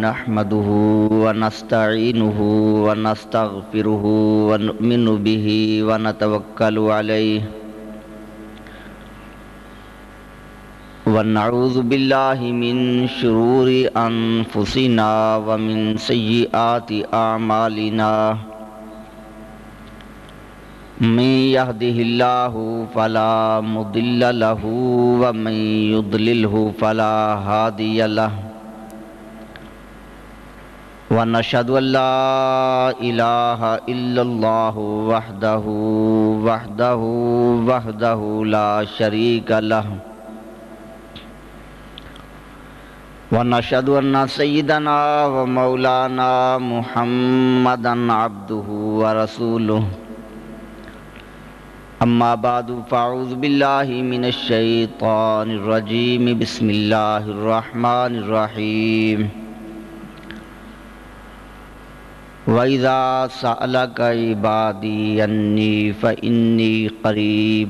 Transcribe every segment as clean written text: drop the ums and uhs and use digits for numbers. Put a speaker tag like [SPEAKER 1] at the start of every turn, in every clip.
[SPEAKER 1] نحمده ونستعينه ونستغفره ونؤمن به ونتوكل عليه ونعوذ بالله من شرور أنفسنا ومن سيئات أعمالنا من يهده الله فلا مضل له ومن يضلله فلا هادي له ونشهد أن لا إله إلا الله وحده لا شريك له ونشهد أن سيدنا ومولانا محمدا عبده ورسوله أما بعد فأعوذ بالله من الشيطان الرجيم بسم الله الرحمن الرحيم وَإِذَا سَأَلَكَ عِبَادِي أَنِّي فَإِنِّي قَرِيبٌ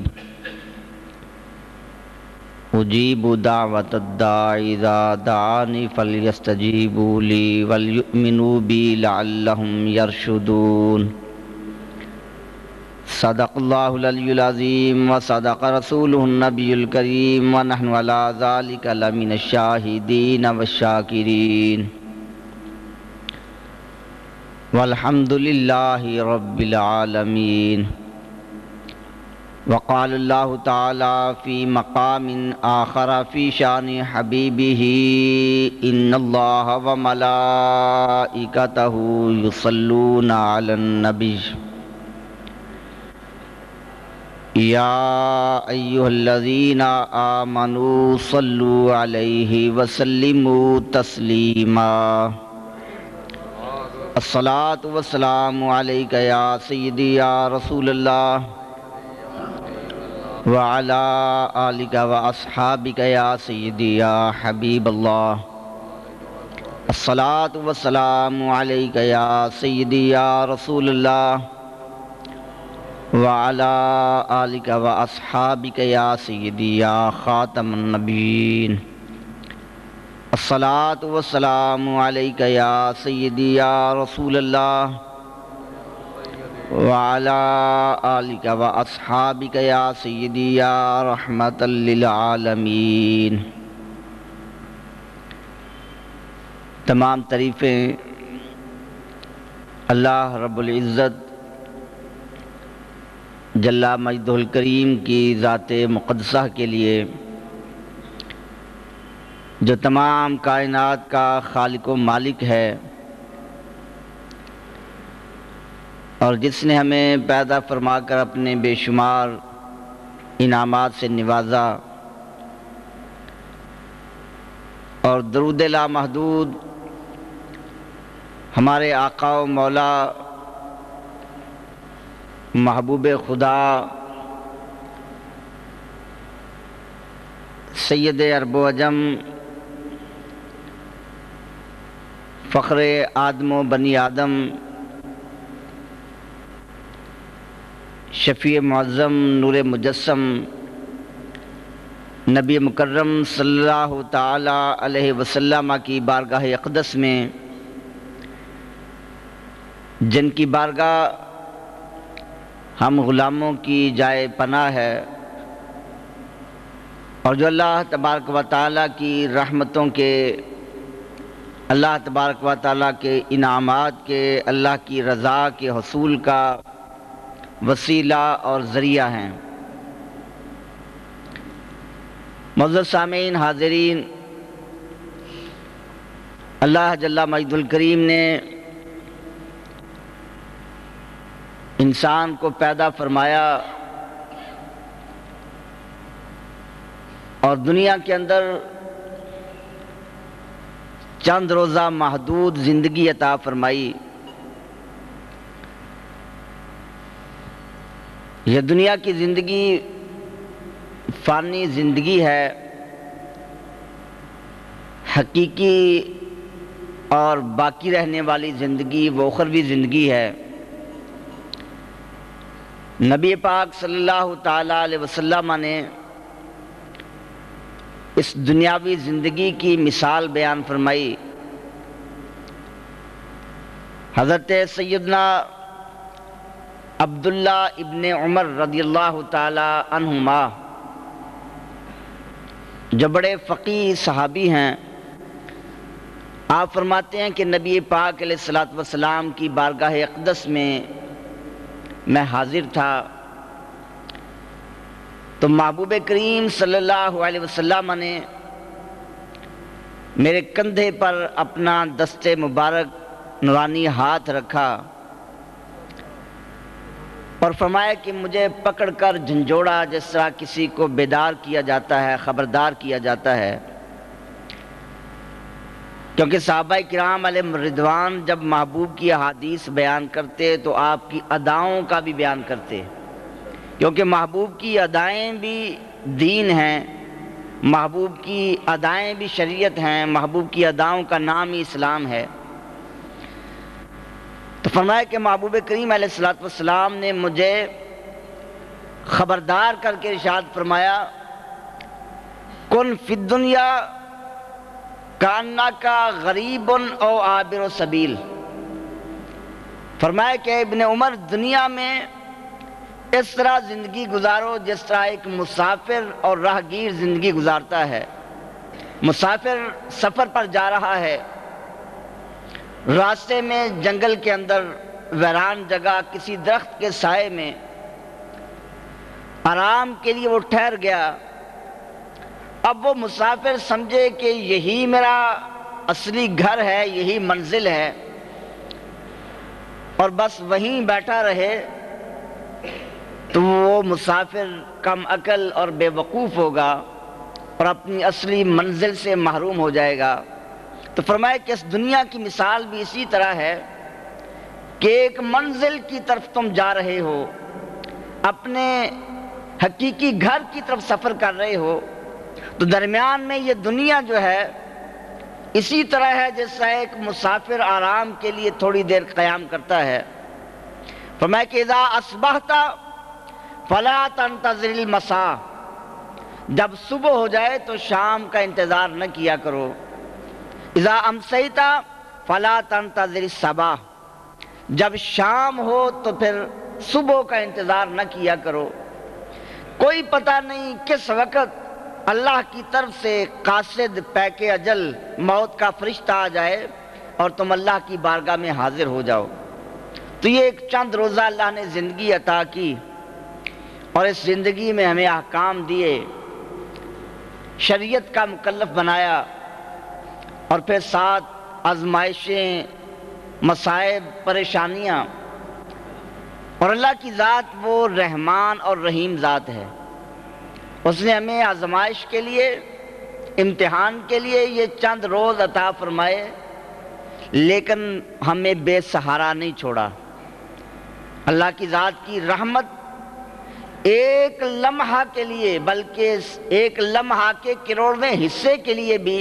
[SPEAKER 1] أُجِيبُ دَعْوَةَ الدَّاعِ إِذَا دَعَانِ فَلْيَسْتَجِيبُوا لِي وَلْيُؤْمِنُوا بِي لَعَلَّهُمْ يَرْشُدُونَ صدق الله العلي العظيم وصدق رسوله النبي الكريم ونحن على ذلك لمن الشاهدين والشاكرين والحمد لله رب العالمين وقال الله تعالى في مقام آخر في شان حبيبه إن الله وملائكته يصلون على النبي يا أيها الذين آمنوا صلوا عليه وسلموا تسليما الصلاة والسلام عليك يا سيدي يا رسول الله وعلى آلك وأصحابك يا سيدي يا حبيب الله الصلاة والسلام عليك يا سيدي يا رسول الله وعلى آلك وأصحابك يا سيدي يا خاتم النبيين الصلاة والسلام عليك يا سيدي يا رسول الله وعلى آلك وأصحابك يا سيدي يا رحمة للعالمين تمام تعریفیں اللہ رب العزت جل مجدہ الکریم کی ذات مقدسہ کے لیے جو تمام کائنات کا خالق و مالک ہے اور جس نے ہمیں پیدا فرما کر اپنے بے شمار انعامات سے نوازا اور درود لامحدود ہمارے آقا و مولا محبوب خدا سید عرب و عجم فخر آدم و بنی آدم شفیع معظم نور مجسم نبی مکرم صلی اللہ تعالی علیہ وسلم کی بارگاہ اقدس میں جن کی بارگاہ ہم غلاموں کی جائے پناہ ہے اور جو اللہ تبارک و تعالیٰ کی رحمتوں کے اللہ تبارک و تعالیٰ کے انعامات کے اللہ کی رضا کے حصول کا وسیلہ اور ذریعہ ہیں۔ معزز سامعین حاضرین، اللہ جل مجدہ الکریم نے انسان کو پیدا فرمایا اور دنیا کے اندر چند روزہ محدود زندگی عطا فرمائی۔ یہ دنیا کی زندگی فانی زندگی ہے، حقیقی اور باقی رہنے والی زندگی وہ اخروی زندگی ہے۔ نبی پاک صلی اللہ تعالیٰ علیہ وسلم نے اس دنیاوی زندگی کی مثال بیان فرمائی حضرت سیدنا عبداللہ ابن عمر رضی اللہ تعالی عنہما جو بڑے فقیہ صحابی ہیں، آپ فرماتے ہیں کہ نبی پاک علیہ الصلوۃ والسلام کی بارگاہ اقدس میں حاضر تھا تو محبوب کریم صلی اللہ علیہ وسلم نے میرے کندھے پر اپنا دست مبارک نورانی ہاتھ رکھا اور فرمایا کہ مجھے پکڑ کر جھنجھوڑا جس طرح کسی کو بیدار کیا جاتا ہے، خبردار کیا جاتا ہے۔ کیونکہ صحابہ کرام علیہ رضوان جب محبوب کی احادیث بیان کرتے تو آپ کی اداؤں کا بھی بیان کرتے، کیونکہ محبوب کی ادائیں بھی دین ہیں، محبوب کی ادائیں بھی شریعت ہیں، محبوب کی اداؤں کا نام ہی اسلام ہے۔ تو فرمایا کہ محبوب کریم علیہ الصلوۃ والسلام نے مجھے خبردار کر کے ارشاد فرمایا، کن فی الدنیا کانک غریب او عابر سبیل۔ فرمایا کہ ابن عمر دنیا میں اس طرح زندگی گزارو جس طرح ایک مسافر اور راہگیر زندگی گزارتا ہے۔ مسافر سفر پر جا رہا ہے، راستے میں جنگل کے اندر ویران جگہ کسی درخت کے سائے میں آرام کے لیے وہ ٹھہر گیا۔ اب وہ مسافر سمجھے کہ یہی میرا اصلی گھر ہے، یہی منزل ہے، اور بس وہیں بیٹھا رہے تو وہ مسافر کم عقل اور بے وقوف ہوگا اور اپنی اصلی منزل سے محروم ہو جائے گا۔ تو فرمایا کہ اس دنیا کی مثال بھی اسی طرح ہے کہ ایک منزل کی طرف تم جا رہے ہو، اپنے حقیقی گھر کی طرف سفر کر رہے ہو، تو درمیان میں یہ دنیا جو ہے اسی طرح ہے جیسا ایک مسافر آرام کے لیے تھوڑی دیر قیام کرتا ہے۔ فرمایا کہ اذا اصبحت فلا تنتظر المساء، جب صبح ہو جائے تو شام کا انتظار نہ کیا کرو۔ اذا امسیت فلا تنتظر الصباح، جب شام ہو تو پھر صبح کا انتظار نہ کیا کرو۔ کوئی پتہ نہیں کس وقت اللہ کی طرف سے قاصد پیک اجل موت کا فرشتہ آ جائے اور تم اللہ کی بارگاہ میں حاضر ہو جاؤ۔ تو یہ ایک چند روزہ اللہ نے زندگی عطا کی اور اس زندگی میں ہمیں احکام دیے، شریعت کا مکلف بنایا، اور پھر ساتھ آزمائشیں، مصائب، پریشانیاں، اور اللہ کی ذات وہ رحمان اور رحیم ذات ہے۔ اس نے ہمیں آزمائش کے لیے، امتحان کے لیے یہ چند روز عطا فرمائے، لیکن ہمیں بے سہارا نہیں چھوڑا۔ اللہ کی ذات کی رحمت ایک لمحہ کے لیے، بلکہ ایک لمحہ کے کروڑویں حصے کے لیے بھی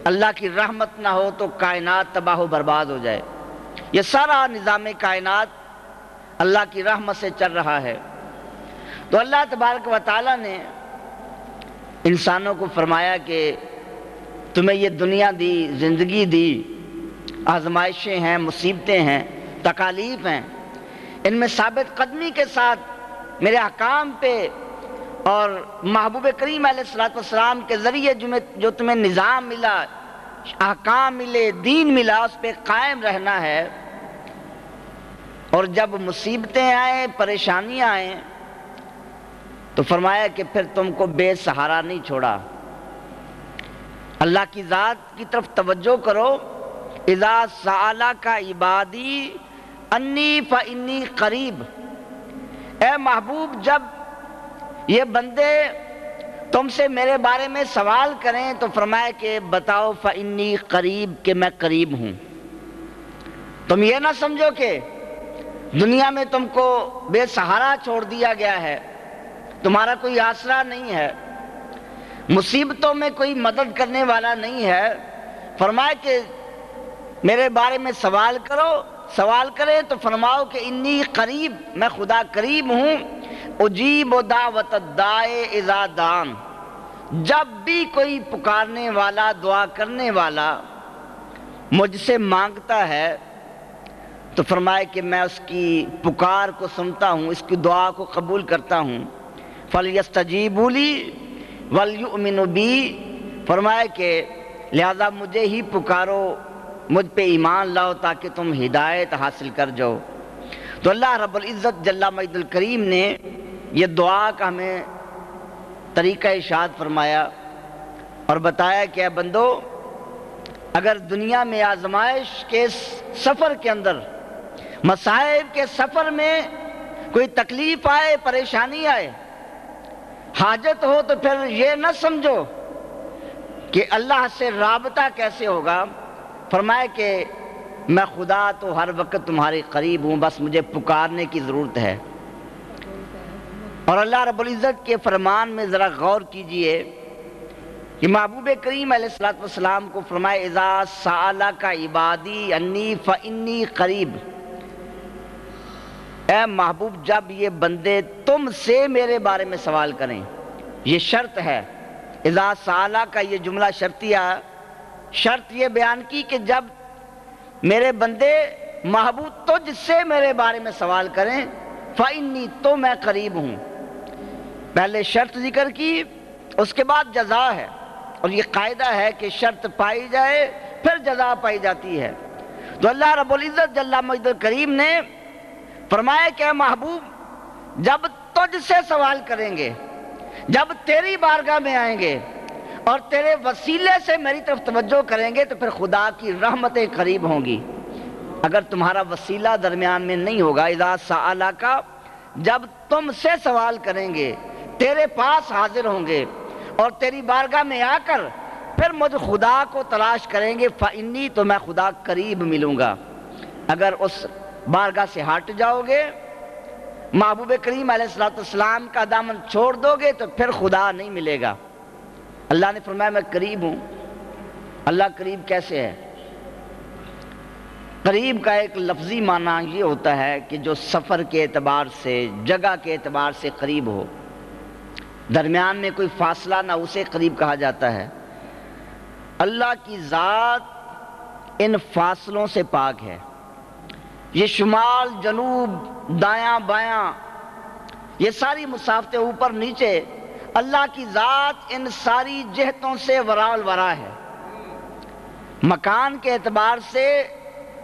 [SPEAKER 1] اللہ کی رحمت نہ ہو تو کائنات تباہ و برباد ہو جائے۔ یہ سارا نظام کائنات اللہ کی رحمت سے چل رہا ہے۔ تو اللہ تبارک و تعالیٰ نے انسانوں کو فرمایا کہ تمہیں یہ دنیا دی، زندگی دی، آزمائشیں ہیں، مصیبتیں ہیں، تکالیف ہیں، ان میں ثابت قدمی کے ساتھ میرے احکام پہ اور محبوب کریم علیہ الصلوۃ والسلام کے ذریعے جو تمہیں نظام ملا، احکام ملے، دین ملا، اس پہ قائم رہنا ہے۔ اور جب مصیبتیں آئیں، پریشانیاں آئیں، تو فرمایا کہ پھر تم کو بے سہارا نہیں چھوڑا۔ اللہ کی ذات کی طرف توجہ کرو۔ اذا سألک عبادی انی فانی قریب، اے محبوب جب یہ بندے تم سے میرے بارے میں سوال کریں تو فرمایا کہ بتاؤ فانی قریب، کہ میں قریب ہوں۔ تم یہ نہ سمجھو کہ دنیا میں تم کو بے سہارا چھوڑ دیا گیا ہے، تمہارا کوئی آسرا نہیں ہے، مصیبتوں میں کوئی مدد کرنے والا نہیں ہے۔ فرمایا کہ میرے بارے میں سوال کرو، سوال کرے تو فرماؤ کہ انی قریب، میں خدا قریب ہوں، اجیب دعوت الداعی اذا دعان، جب بھی کوئی پکارنے والا، دعا کرنے والا مجھ سے مانگتا ہے تو فرمائے کہ میں اس کی پکار کو سنتا ہوں، اس کی دعا کو قبول کرتا ہوں۔ فَلْيَسْتَجِيبُوا لِي وَلْيُؤْمِنُوا بِي، فرمائے کہ لہذا مجھے ہی پکارو، مجھ پہ ایمان لاؤ تاکہ تم ہدایت حاصل کر جاؤ۔ تو اللہ رب العزت جل مجد الکریم نے یہ دعا کا ہمیں طریقہ ارشاد فرمایا اور بتایا کہ اے بندو، اگر دنیا میں آزمائش کے سفر کے اندر، مصائب کے سفر میں کوئی تکلیف آئے، پریشانی آئے، حاجت ہو، تو پھر یہ نہ سمجھو کہ اللہ سے رابطہ کیسے ہوگا۔ فرمائے کہ میں خدا تو ہر وقت تمہارے قریب ہوں، بس مجھے پکارنے کی ضرورت ہے۔ اور اللہ رب العزت کے فرمان میں ذرا غور کیجئے کہ محبوب کریم علیہ السلام کو فرمائے اذا سألک عبادی انی فانی قریب، اے محبوب جب یہ بندے تم سے میرے بارے میں سوال کریں، یہ شرط ہے۔ اذا سألک کا یہ جملہ شرطیہ، شرط یہ بیان کی کہ جب میرے بندے محبوب تجھ سے میرے بارے میں سوال کریں، فانی تو میں قریب ہوں۔ پہلے شرط ذکر کی، اس کے بعد جزا ہے، اور یہ قاعدہ ہے کہ شرط پائی جائے پھر جزا پائی جاتی ہے۔ تو اللہ رب العزت جل مجد الکریم نے فرمایا کہ اے محبوب جب تجھ سے سوال کریں گے، جب تیری بارگاہ میں آئیں گے اور تیرے وسیلے سے میری طرف توجہ کریں گے، تو پھر خدا کی رحمتیں قریب ہوں گی۔ اگر تمہارا وسیلہ درمیان میں نہیں ہوگا، اذا سألک جب تم سے سوال کریں گے، تیرے پاس حاضر ہوں گے اور تیری بارگاہ میں آ کر پھر مجھ خدا کو تلاش کریں گے، فإنی تو میں خدا قریب ملوں گا۔ اگر اس بارگاہ سے ہٹ جاؤ گے، محبوب کریم علیہ السلام کا دامن چھوڑ دو گے، تو پھر خدا نہیں ملے گا۔ اللہ نے فرمایا میں قریب ہوں۔ اللہ قریب کیسے ہے؟ قریب کا ایک لفظی معنی یہ ہوتا ہے کہ جو سفر کے اعتبار سے، جگہ کے اعتبار سے قریب ہو، درمیان میں کوئی فاصلہ نہ، اسے قریب کہا جاتا ہے۔ اللہ کی ذات ان فاصلوں سے پاک ہے۔ یہ شمال، جنوب، دایاں بایاں، یہ ساری مسافتیں اوپر نیچے، اللہ کی ذات ان ساری جہتوں سے وراء الورا ہے۔ مکان کے اعتبار سے،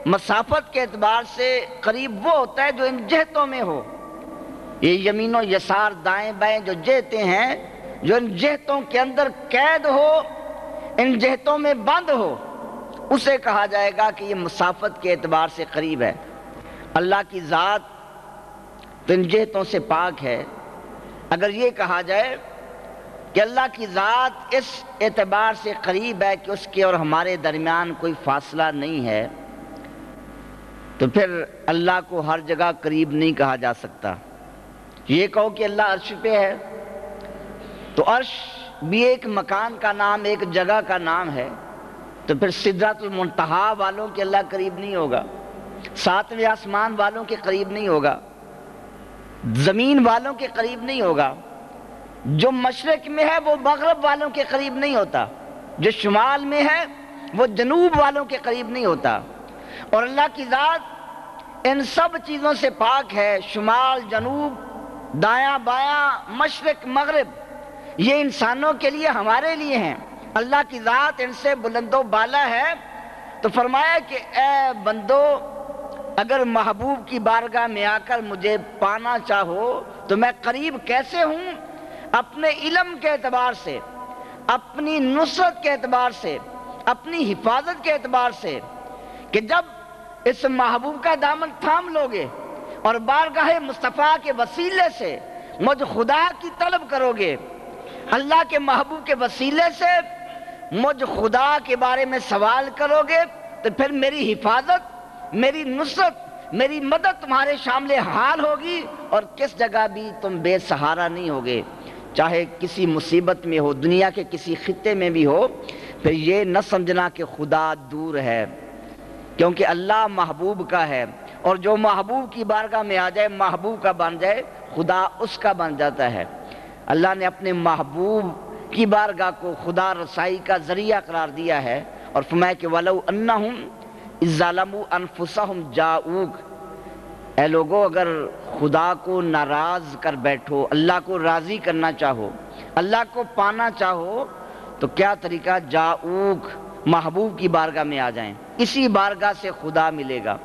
[SPEAKER 1] مسافت کے اعتبار سے قریب وہ ہوتا ہے جو ان جہتوں میں ہو۔ یہ یمین و یسار، دائیں بائیں جو جہتیں ہیں، جو ان جہتوں کے اندر قید ہو، ان جہتوں میں بند ہو، اسے کہا جائے گا کہ یہ مسافت کے اعتبار سے قریب ہے۔ اللہ کی ذات تو ان جہتوں سے پاک ہے۔ اگر یہ کہا جائے کہ اللہ کی ذات اس اعتبار سے قریب ہے کہ اس کے اور ہمارے درمیان کوئی فاصلہ نہیں ہے، تو پھر اللہ کو ہر جگہ قریب نہیں کہا جا سکتا۔ یہ کہو کہ اللہ عرش پہ ہے، تو عرش بھی ایک مکان کا نام، ایک جگہ کا نام ہے، تو پھر سدرۃ المنتہا والوں کے اللہ قریب نہیں ہوگا، ساتویں آسمان والوں کے قریب نہیں ہوگا، زمین والوں کے قریب نہیں ہوگا۔ جو مشرق میں ہے وہ مغرب والوں کے قریب نہیں ہوتا، جو شمال میں ہے وہ جنوب والوں کے قریب نہیں ہوتا۔ اور اللہ کی ذات ان سب چیزوں سے پاک ہے۔ شمال، جنوب، دایاں بایاں، مشرق، مغرب، یہ انسانوں کے لیے، ہمارے لیے ہیں۔ اللہ کی ذات ان سے بلند و بالا ہے۔ تو فرمایا کہ اے بندو، اگر محبوب کی بارگاہ میں آ کر مجھے پانا چاہو تو میں قریب کیسے ہوں؟ اپنے علم کے اعتبار سے، اپنی نصرت کے اعتبار سے، اپنی حفاظت کے اعتبار سے، کہ جب اس محبوب کا دامن تھام لوگے اور بارگاہ مصطفیٰ کے وسیلے سے مجھ خدا کی طلب کرو گے، اللہ کے محبوب کے وسیلے سے مجھ خدا کے بارے میں سوال کرو گے، تو پھر میری حفاظت، میری نصرت، میری مدد تمہارے شامل حال ہوگی، اور کس جگہ بھی تم بے سہارا نہیں ہوگے۔ چاہے کسی مصیبت میں ہو، دنیا کے کسی خطے میں بھی ہو، پھر یہ نہ سمجھنا کہ خدا دور ہے، کیونکہ اللہ محبوب کا ہے، اور جو محبوب کی بارگاہ میں آ جائے، محبوب کا بن جائے، خدا اس کا بن جاتا ہے۔ اللہ نے اپنے محبوب کی بارگاہ کو خدا رسائی کا ذریعہ قرار دیا ہے، اور فرمایا کہ وَلَوْ أَنَّهُمْ اذ ظلموا انفسہم جاؤک، اے لوگو اگر خدا کو ناراض کر بیٹھو، اللہ کو راضی کرنا چاہو، اللہ کو پانا چاہو، تو کیا طریقہ؟ جاؤک، محبوب کی بارگاہ میں آ جائیں، اسی بارگاہ سے خدا ملے گا۔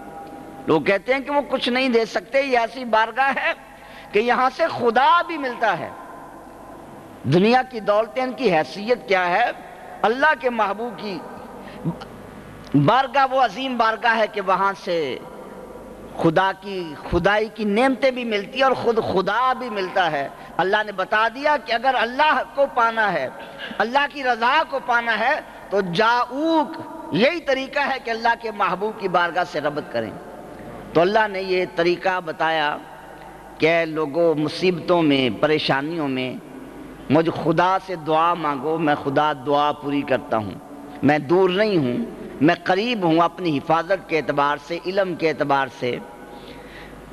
[SPEAKER 1] لوگ کہتے ہیں کہ وہ کچھ نہیں دے سکتے، یہ ایسی بارگاہ ہے کہ یہاں سے خدا بھی ملتا ہے۔ دنیا کی دولتیں ان کی حیثیت کیا ہے؟ اللہ کے محبوب کی بارگاہ وہ عظیم بارگاہ ہے کہ وہاں سے خدائی کی نعمتیں بھی ملتی ہیں اور خود خدا بھی ملتا ہے۔ اللہ نے بتا دیا کہ اگر اللہ کو پانا ہے، اللہ کی رضا کو پانا ہے، تو جاؤک، یہی طریقہ ہے کہ اللہ کے محبوب کی بارگاہ سے ربط کریں۔ تو اللہ نے یہ طریقہ بتایا کہ اے لوگوں، مصیبتوں میں، پریشانیوں میں مجھ خدا سے دعا مانگو، میں خدا دعا پوری کرتا ہوں۔ میں دور نہیں ہوں، میں قریب ہوں، اپنی حفاظت کے اعتبار سے، علم کے اعتبار سے،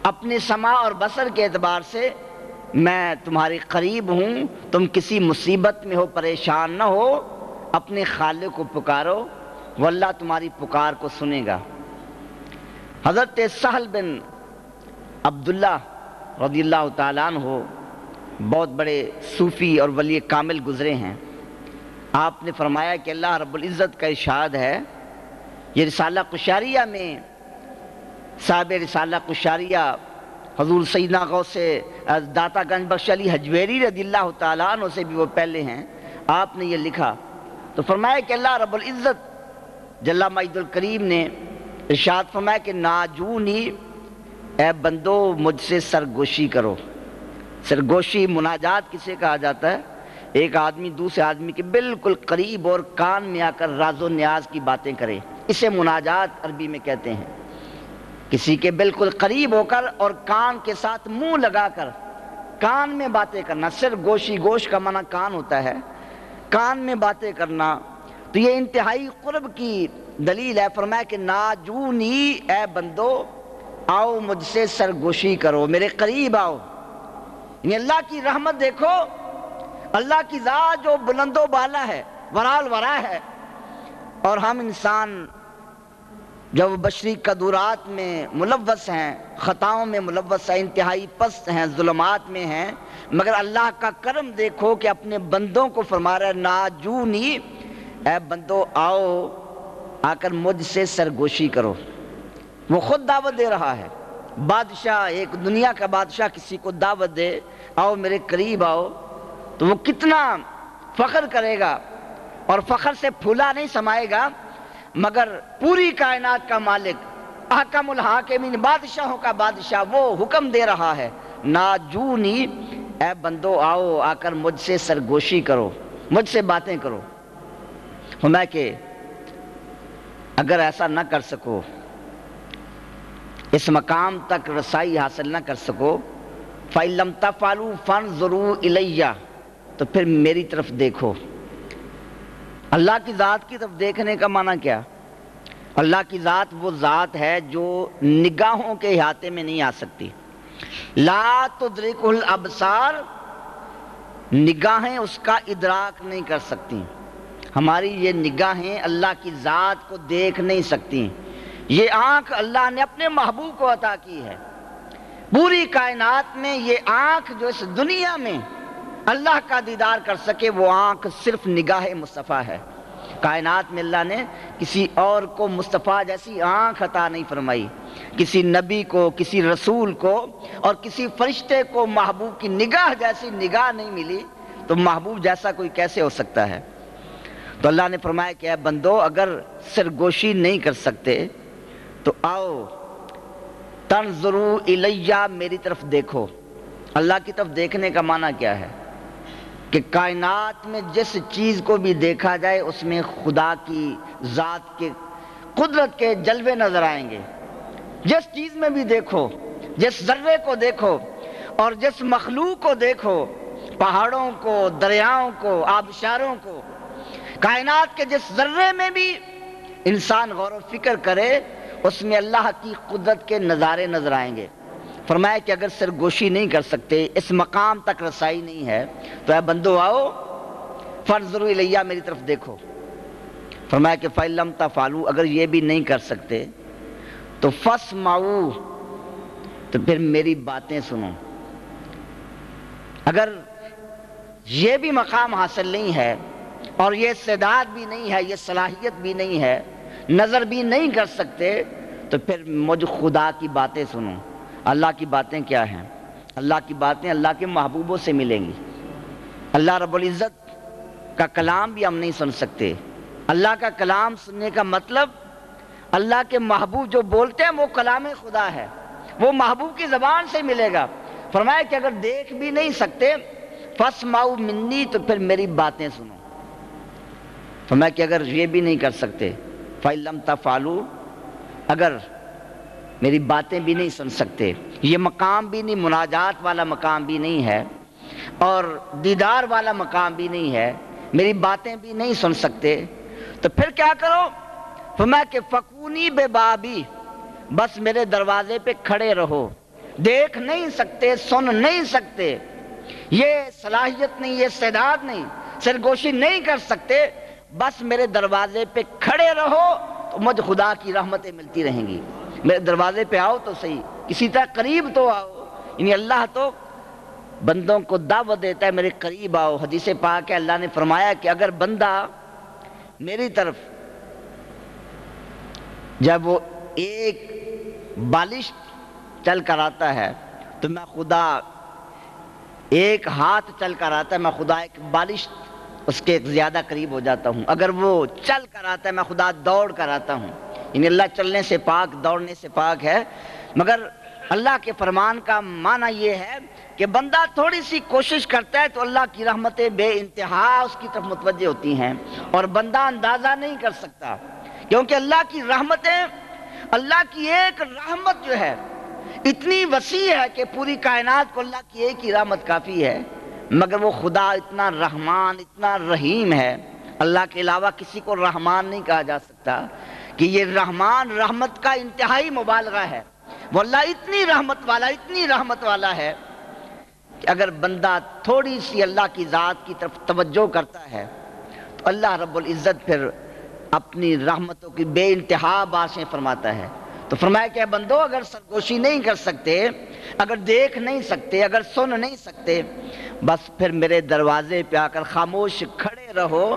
[SPEAKER 1] اپنے سماع اور بصر کے اعتبار سے میں تمہارے قریب ہوں۔ تم کسی مصیبت میں ہو، پریشان نہ ہو، اپنے خالق کو پکارو، وہ اللہ تمہاری پکار کو سنے گا۔ حضرت سہل بن عبداللہ رضی اللہ تعالیٰ عنہ بہت بڑے صوفی اور ولی کامل گزرے ہیں۔ آپ نے فرمایا کہ اللہ رب العزت کا ارشاد ہے، یہ رسالہ قشاریہ میں صاحب رسالہ قشاریہ حضور سیدنا غوث داتا گنج بخش علی حجویری رضی اللہ تعالیٰ عنہ سے بھی وہ پہلے ہیں، آپ نے یہ لکھا تو فرمایا کہ اللہ رب العزت جل مجد الکریم نے ارشاد فرمایا کہ ناجونی، اے بندو مجھ سے سرگوشی کرو۔ سرگوشی مناجات کسے کہا جاتا ہے؟ ایک آدمی دوسرے آدمی کے بالکل قریب اور کان میں آ کر راز و نیاز کی باتیں کرے، اسے مناجات عربی میں کہتے ہیں۔ کسی کے بالکل قریب ہو کر اور کان کے ساتھ منہ لگا کر کان میں باتیں کرنا، سرگوشی، گوش کا معنی کان ہوتا ہے، کان میں باتیں کرنا، تو یہ انتہائی قرب کی دلیل ہے۔ فرمایا کہ ناجونی، اے بندو آؤ مجھ سے سرگوشی کرو، میرے قریب آؤ۔ یعنی اللہ کی رحمت دیکھو، اللہ کی ذات جو بلند و بالا ہے، ورال ورا ہے، اور ہم انسان جب بشری قدورات میں ملوث ہیں، خطاؤں میں ملوث ہیں، انتہائی پست ہیں، ظلمات میں ہیں، مگر اللہ کا کرم دیکھو کہ اپنے بندوں کو فرما رہا ہے ناجونی، اے بندو آؤ آ کر مجھ سے سرگوشی کرو۔ وہ خود دعوت دے رہا ہے۔ بادشاہ، ایک دنیا کا بادشاہ کسی کو دعوت دے آؤ میرے قریب آؤ، تو وہ کتنا فخر کرے گا، اور فخر سے پھولا نہیں سمائے گا، مگر پوری کائنات کا مالک، احکم الحاکمین، بادشاہوں کا بادشاہ، وہ حکم دے رہا ہے ناجونی، اے بندو آؤ آ کر مجھ سے سرگوشی کرو، مجھ سے باتیں کرو۔ ہمیں کہ اگر ایسا نہ کر سکو، اس مقام تک رسائی حاصل نہ کر سکو، فَإِن لَمْ تَفْعَلُوا فَانظُرُوا إِلَيَّ، تو پھر میری طرف دیکھو۔ اللہ کی ذات کی طرف دیکھنے کا معنی کیا؟ اللہ کی ذات وہ ذات ہے جو نگاہوں کے احاطے میں نہیں آ سکتی۔ لا تدرک الابصار، نگاہیں اس کا ادراک نہیں کر سکتی۔ ہماری یہ نگاہیں اللہ کی ذات کو دیکھ نہیں سکتی۔ یہ آنکھ اللہ نے اپنے محبوب کو عطا کی ہے۔ پوری کائنات میں یہ آنکھ جو اس دنیا میں اللہ کا دیدار کر سکے، وہ آنکھ صرف نگاہ مصطفیٰ ہے۔ کائنات میں اللہ نے کسی اور کو مصطفیٰ جیسی آنکھ عطا نہیں فرمائی، کسی نبی کو، کسی رسول کو اور کسی فرشتے کو محبوب کی نگاہ جیسی نگاہ نہیں ملی، تو محبوب جیسا کوئی کیسے ہو سکتا ہے؟ تو اللہ نے فرمایا کہ اے بندو اگر سرگوشی نہیں کر سکتے تو آؤ تنظروا الیہ، میری طرف دیکھو۔ اللہ کی طرف دیکھنے کا معنی کیا ہے؟ کہ کائنات میں جس چیز کو بھی دیکھا جائے اس میں خدا کی ذات کے قدرت کے جلوے نظر آئیں گے۔ جس چیز میں بھی دیکھو، جس ذرے کو دیکھو اور جس مخلوق کو دیکھو، پہاڑوں کو، دریاؤں کو، آبشاروں کو، کائنات کے جس ذرے میں بھی انسان غور و فکر کرے اس میں اللہ کی قدرت کے نظارے نظر آئیں گے۔ فرمایا کہ اگر سرگوشی نہیں کر سکتے، اس مقام تک رسائی نہیں ہے، تو اے بندو آؤ فانظروا الیہ، میری طرف دیکھو۔ فرمایا کہ فَإِلَّمْ تَفْعَلُوا، اگر یہ بھی نہیں کر سکتے تو فَاسْمَعُوا، تو پھر میری باتیں سنو۔ اگر یہ بھی مقام حاصل نہیں ہے اور یہ استعداد بھی نہیں ہے، یہ صلاحیت بھی نہیں ہے، نظر بھی نہیں کر سکتے، تو پھر مجھ خدا کی باتیں سنو۔ اللہ کی باتیں کیا ہیں؟ اللہ کی باتیں اللہ کے محبوبوں سے ملیں گی۔ اللہ رب العزت کا کلام بھی ہم نہیں سن سکتے۔ اللہ کا کلام سننے کا مطلب اللہ کے محبوب جو بولتے ہیں وہ کلام خدا ہے، وہ محبوب کی زبان سے ملے گا۔ فرمایا کہ اگر دیکھ بھی نہیں سکتے فَاسْمَعُوا مِنِّي، تو پھر میری باتیں سنو۔ فرمایا کہ اگر یہ بھی نہیں کر سکتے فَإِلَّمْ تَفْعَلُوا، اگر میری باتیں بھی نہیں سن سکتے، یہ مقام بھی نہیں، مناجات والا مقام بھی نہیں ہے اور دیدار والا مقام بھی نہیں ہے، میری باتیں بھی نہیں سن سکتے، تو پھر کیا کرو؟ فرمایا کہ فَكُونِي بِبَابِي، بس میرے دروازے پہ کھڑے رہو۔ دیکھ نہیں سکتے، سن نہیں سکتے، یہ صلاحیت نہیں، یہ استعداد نہیں، سرگوشی نہیں کر سکتے، بس میرے دروازے پہ کھڑے رہو تو مجھ خدا کی رحمتیں ملتی رہیں گی۔ میرے دروازے پہ آؤ تو صحیح، کسی طرح قریب تو آؤ۔ یعنی اللہ تو بندوں کو دعوت دیتا ہے میرے قریب آؤ۔ حدیث پاک ہے، اللہ نے فرمایا کہ اگر بندہ میری طرف جب وہ ایک بالش چل کر آتا ہے تو میں خدا، ایک ہاتھ چل کر آتا ہے میں خدا ایک بالش اس کے زیادہ قریب ہو جاتا ہوں۔ اگر وہ چل کر آتا ہے میں خدا دوڑ کر آتا ہوں۔ یعنی اللہ چلنے سے پاک، دوڑنے سے پاک ہے، مگر اللہ کے فرمان کا معنی یہ ہے کہ بندہ تھوڑی سی کوشش کرتا ہے تو اللہ کی رحمتیں بے انتہا اس کی طرف متوجہ ہوتی ہیں، اور بندہ اندازہ نہیں کر سکتا، کیونکہ اللہ کی رحمتیں، اللہ کی ایک رحمت جو ہے اتنی وسیع ہے کہ پوری کائنات کو اللہ کی ایک ہی رحمت کافی ہے، مگر وہ خدا اتنا رحمان، اتنا رحیم ہے، اللہ کے علاوہ کسی کو رحمان نہیں کہا جا سکتا، کہ یہ رحمان رحمت کا انتہائی مبالغہ ہے۔ وہ اللہ اتنی رحمت والا ہے کہ اگر بندہ تھوڑی سی اللہ کی ذات کی طرف توجہ کرتا ہے تو اللہ رب العزت پھر اپنی رحمتوں کی بے انتہا بارشیں فرماتا ہے۔ تو فرمایا کہ بندو اگر سرگوشی نہیں کر سکتے، اگر دیکھ نہیں سکتے، اگر سن نہیں سکتے، بس پھر میرے دروازے پہ آ کر خاموش کھڑے رہو،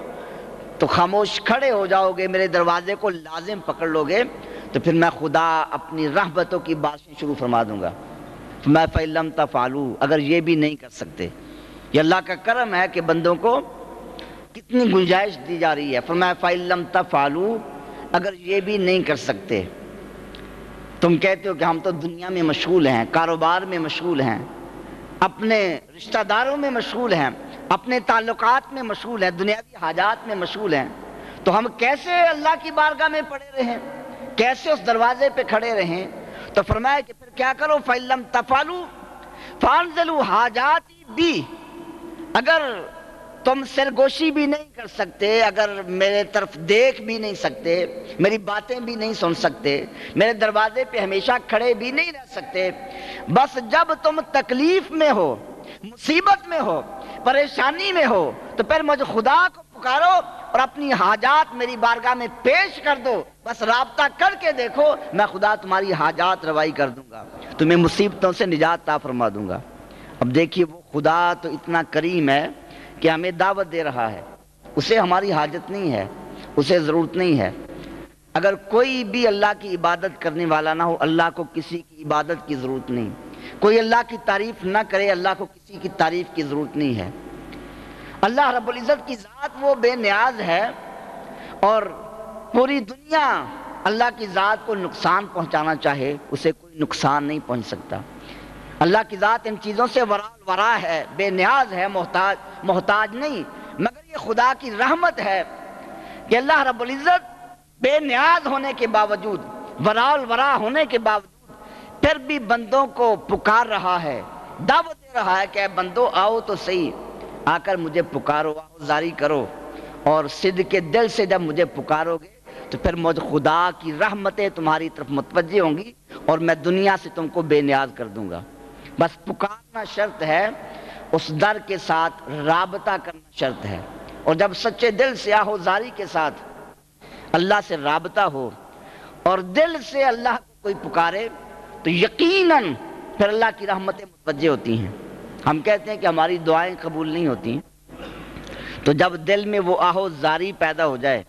[SPEAKER 1] تو خاموش کھڑے ہو جاؤ گے، میرے دروازے کو لازم پکڑ لو گے، تو پھر میں خدا اپنی رحمتوں کی بارشیں شروع فرما دوں گا۔ میں فَإِلَّمْ تَفْعَلُوا، اگر یہ بھی نہیں کر سکتے، یہ اللہ کا کرم ہے کہ بندوں کو کتنی گنجائش دی جا رہی ہے۔ فرمایا فَإِلَّمْ تَفْعَلُوا، اگر یہ بھی نہیں کر سکتے، تم کہتے ہو کہ ہم تو دنیا میں مشغول ہیں، کاروبار میں مشغول ہیں، اپنے رشتہ داروں میں مشغول ہیں، اپنے تعلقات میں مشغول ہیں، دنیاوی حاجات میں مشغول ہیں، تو ہم کیسے اللہ کی بارگاہ میں پڑے رہیں، کیسے اس دروازے پہ کھڑے رہیں؟ تو فرمایا کہ پھر کیا کرو؟ فَإِلَّمْ تَفْعَلُوا فَأَنزِلُوا حَاجَاتِي بِي، اگر تم سرگوشی بھی نہیں کر سکتے، اگر میرے طرف دیکھ بھی نہیں سکتے، میری باتیں بھی نہیں سن سکتے، میرے دروازے پہ ہمیشہ کھڑے بھی نہیں رہ سکتے، بس جب تم تکلیف میں ہو، مصیبت میں ہو، پریشانی میں ہو، تو پھر مجھ خدا کو پکارو اور اپنی حاجات میری بارگاہ میں پیش کر دو، بس رابطہ کر کے دیکھو، میں خدا تمہاری حاجات روائی کر دوں گا، تمہیں مصیبتوں سے نجات عطا فرما دوں گا۔ اب دیکھیے وہ خدا تو اتنا کریم ہے کہ ہمیں دعوت دے رہا ہے، اسے ہماری حاجت نہیں ہے، اسے ضرورت نہیں ہے۔ اگر کوئی بھی اللہ کی عبادت کرنے والا نہ ہو، اللہ کو کسی کی عبادت کی ضرورت نہیں، کوئی اللہ کی تعریف نہ کرے، اللہ کو کسی کی تعریف کی ضرورت نہیں ہے۔ اللہ رب العزت کی ذات وہ بے نیاز ہے، اور پوری دنیا اللہ کی ذات کو نقصان پہنچانا چاہے اسے کوئی نقصان نہیں پہنچ سکتا۔ اللہ کی ذات ان چیزوں سے ورا ہے، بے نیاز ہے، محتاج نہیں، مگر یہ خدا کی رحمت ہے کہ اللہ رب العزت بے نیاز ہونے کے باوجود، ورا ہونے کے باوجود، پھر بھی بندوں کو پکار رہا ہے، دعوت دے رہا ہے کہ اے بندو آؤ تو صحیح، آ کر مجھے پکارو، آہوزاری کرو، اور صدق کے دل سے جب مجھے پکارو گے تو پھر مجھ خدا کی رحمتیں تمہاری طرف متوجہ ہوں گی، اور میں دنیا سے تم کو بے نیاز کر دوں گا۔ بس پکارنا شرط ہے، اس در کے ساتھ رابطہ کرنا شرط ہے، اور جب سچے دل سے آہوزاری کے ساتھ اللہ سے رابطہ ہو اور دل سے اللہ کو کوئی پکارے تو یقیناً پھر اللہ کی رحمتیں متوجہ ہوتی ہیں۔ ہم کہتے ہیں کہ ہماری دعائیں قبول نہیں ہوتی، تو جب دل میں وہ آہو زاری پیدا ہو جائے،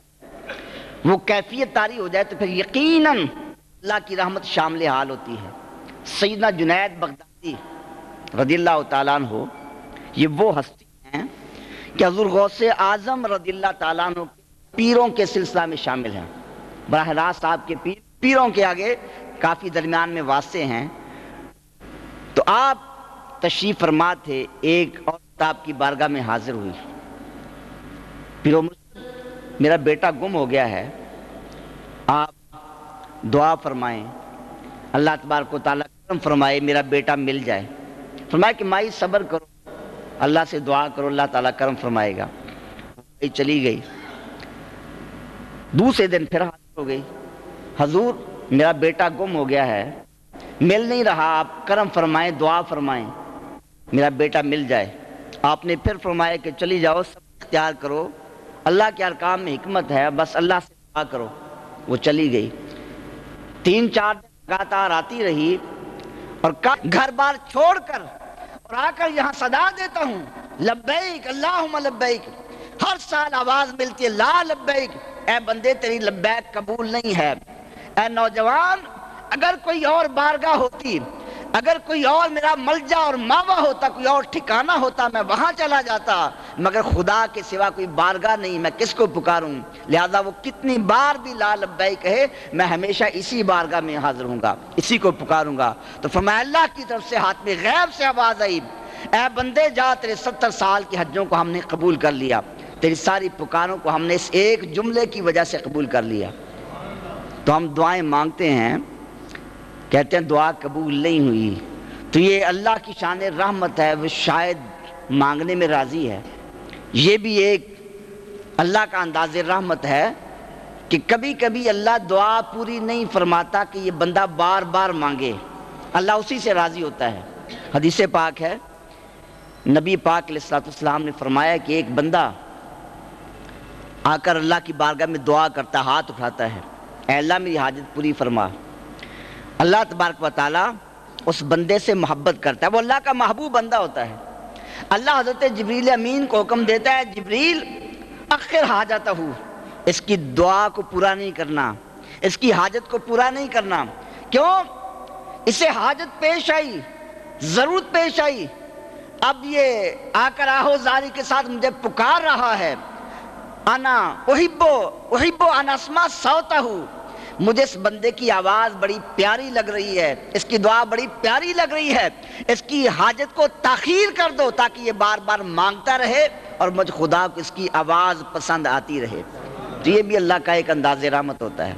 [SPEAKER 1] وہ کیفیت طاری ہو جائے، تو پھر یقیناً اللہ کی رحمت شامل حال ہوتی ہے۔ سیدنا جنید بغدادی رضی اللہ تعالیٰ عنہ یہ وہ ہستی ہیں کہ حضور غوث اعظم رضی اللہ تعالیٰ عنہ پیروں کے سلسلہ میں شامل ہیں۔ براہ راست آپ کے پیروں کے آگے کافی درمیان میں واسطے ہیں۔ تو آپ تشریف فرما تھے، ایک عورت آپ کی بارگاہ میں حاضر ہوئی، پیرو مرشد میرا بیٹا گم ہو گیا ہے، آپ دعا فرمائیں، اللہ تبارک و تعالیٰ کرم فرمائے میرا بیٹا مل جائے۔ فرمایا کہ مائی صبر کرو، اللہ سے دعا کرو، اللہ تعالیٰ کرم فرمائے گا۔ چلی گئی، دوسرے دن پھر حاضر ہو گئی، حضور میرا بیٹا گم ہو گیا ہے، مل نہیں رہا، آپ کرم فرمائیں، دعا فرمائیں میرا بیٹا مل جائے۔ آپ نے پھر فرمایا کہ چلی جاؤ، سب اختیار کرو، اللہ کے ارکام میں حکمت ہے، بس اللہ سے دعا کرو۔ وہ چلی گئی، 3-4 دن لگاتار آتی رہی اور گھر بار چھوڑ کر اور آ کر یہاں صدا دیتا ہوں، لبیک اللہم لبیک۔ ہر سال آواز ملتی ہے، لا لبیک، اے بندے تیری لبیک قبول نہیں ہے۔ اے نوجوان، اگر کوئی اور بارگاہ ہوتی، اگر کوئی اور میرا ملجا اور ماوا ہوتا، کوئی اور ٹھکانہ ہوتا، میں وہاں چلا جاتا، مگر خدا کے سوا کوئی بارگاہ نہیں، میں کس کو پکاروں؟ لہذا وہ کتنی بار بھی لا لبیک کہے، میں ہمیشہ اسی بارگاہ میں حاضر ہوں گا، اسی کو پکاروں گا۔ تو فرمایا اللہ کی طرف سے ہاتھ میں غیب سے آواز آئی، اے بندے جا، تیرے 70 سال کی حجوں کو ہم نے قبول کر لیا، تیری ساری پکاروں کو ہم نے اس ایک جملے کی وجہ سے قبول کر لیا۔ تو ہم دعائیں مانگتے ہیں، کہتے ہیں دعا قبول نہیں ہوئی، تو یہ اللہ کی شان رحمت ہے، وہ شاید مانگنے میں راضی ہے۔ یہ بھی ایک اللہ کا انداز رحمت ہے کہ کبھی کبھی اللہ دعا پوری نہیں فرماتا کہ یہ بندہ بار بار مانگے، اللہ اسی سے راضی ہوتا ہے۔ حدیث پاک ہے، نبی پاک علیہ السلام نے فرمایا کہ ایک بندہ آ کر اللہ کی بارگاہ میں دعا کرتا، ہاتھ اٹھاتا ہے، اے اللہ میری حاجت پوری فرما۔ اللہ تبارک و تعالیٰ اس بندے سے محبت کرتا ہے، وہ اللہ کا محبوب بندہ ہوتا ہے۔ اللہ حضرت جبریل امین کو حکم دیتا ہے، جبریل اخر حاجتہ، اس کی دعا کو پورا نہیں کرنا، اس کی حاجت کو پورا نہیں کرنا۔ کیوں؟ اسے حاجت پیش آئی، ضرورت پیش آئی، اب یہ آ کر آہو زاری کے ساتھ مجھے پکار رہا ہے، انا احبو ان اسمع صوتہ، مجھے اس بندے کی آواز بڑی پیاری لگ رہی ہے، اس کی دعا بڑی پیاری لگ رہی ہے، اس کی حاجت کو تاخیر کر دو تاکہ یہ بار بار مانگتا رہے اور مجھ خدا کو اس کی آواز پسند آتی رہے۔ تو یہ بھی اللہ کا ایک انداز رحمت ہوتا ہے۔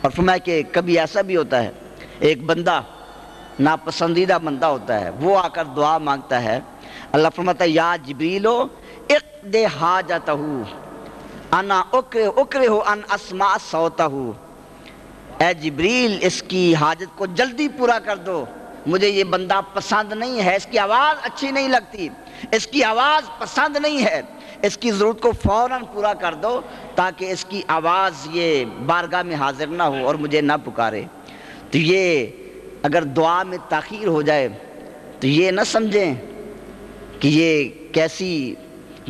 [SPEAKER 1] اور فرمایا کہ کبھی ایسا بھی ہوتا ہے، ایک بندہ ناپسندیدہ بندہ ہوتا ہے، وہ آ کر دعا مانگتا ہے، اللہ فرماتا ہے یا جبریلو اقضِ حاجتہ انا اکرہ ان اسمع صوتہ، اے جبریل اس کی حاجت کو جلدی پورا کر دو، مجھے یہ بندہ پسند نہیں ہے، اس کی آواز اچھی نہیں لگتی، اس کی آواز پسند نہیں ہے، اس کی ضرورت کو فوراً پورا کر دو تاکہ اس کی آواز یہ بارگاہ میں حاضر نہ ہو اور مجھے نہ پکارے۔ تو یہ اگر دعا میں تاخیر ہو جائے تو یہ نہ سمجھیں کہ یہ کیسی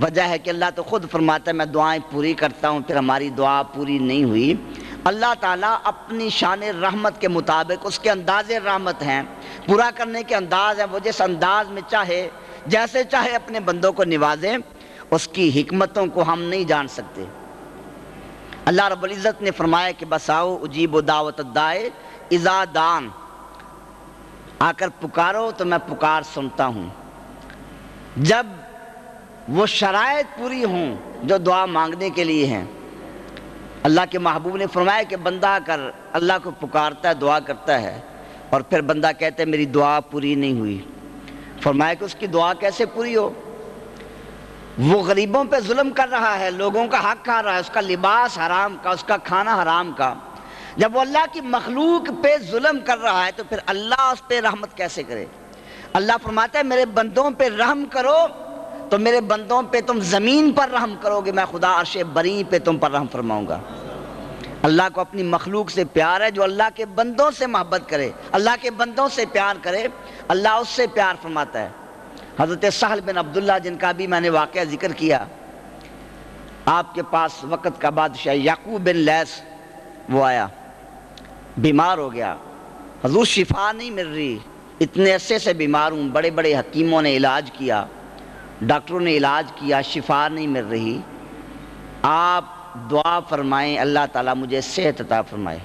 [SPEAKER 1] وجہ ہے کہ اللہ تو خود فرماتا ہے میں دعائیں پوری کرتا ہوں، پھر ہماری دعا پوری نہیں ہوئی۔ اللہ تعالیٰ اپنی شان رحمت کے مطابق اس کے انداز رحمت ہیں، پورا کرنے کے انداز ہیں، وہ جس انداز میں چاہے جیسے چاہے اپنے بندوں کو نوازیں، اس کی حکمتوں کو ہم نہیں جان سکتے۔ اللہ رب العزت نے فرمایا کہ بساؤ اجیب دعوت الداعی اذا دعان، آ کر پکارو تو میں پکار سنتا ہوں، جب وہ شرائط پوری ہوں جو دعا مانگنے کے لیے ہیں۔ اللہ کے محبوب نے فرمایا کہ بندہ آ کر اللہ کو پکارتا ہے، دعا کرتا ہے، اور پھر بندہ کہتا ہے میری دعا پوری نہیں ہوئی۔ فرمایا کہ اس کی دعا کیسے پوری ہو؟ وہ غریبوں پہ ظلم کر رہا ہے، لوگوں کا حق کھا رہا ہے، اس کا لباس حرام کا، اس کا کھانا حرام کا۔ جب وہ اللہ کی مخلوق پہ ظلم کر رہا ہے تو پھر اللہ اس پہ رحمت کیسے کرے؟ اللہ فرماتا ہے میرے بندوں پہ رحم کرو تو میرے بندوں پہ تم زمین پر رحم کرو گے، میں خدا عرش بری پہ تم پر رحم فرماؤں گا۔ اللہ کو اپنی مخلوق سے پیار ہے، جو اللہ کے بندوں سے محبت کرے، اللہ کے بندوں سے پیار کرے، اللہ اس سے پیار فرماتا ہے۔ حضرت سہل بن عبداللہ، جن کا بھی میں نے واقعہ ذکر کیا، آپ کے پاس وقت کا بادشاہ یعقوب بن لیث وہ آیا، بیمار ہو گیا، حضور شفا نہیں مل رہی، اتنے عرصے سے بیمار ہوں، بڑے بڑے حکیموں نے علاج کیا، ڈاکٹروں نے علاج کیا، شفا نہیں مل رہی، آپ دعا فرمائیں اللہ تعالیٰ مجھے صحت عطا فرمائے۔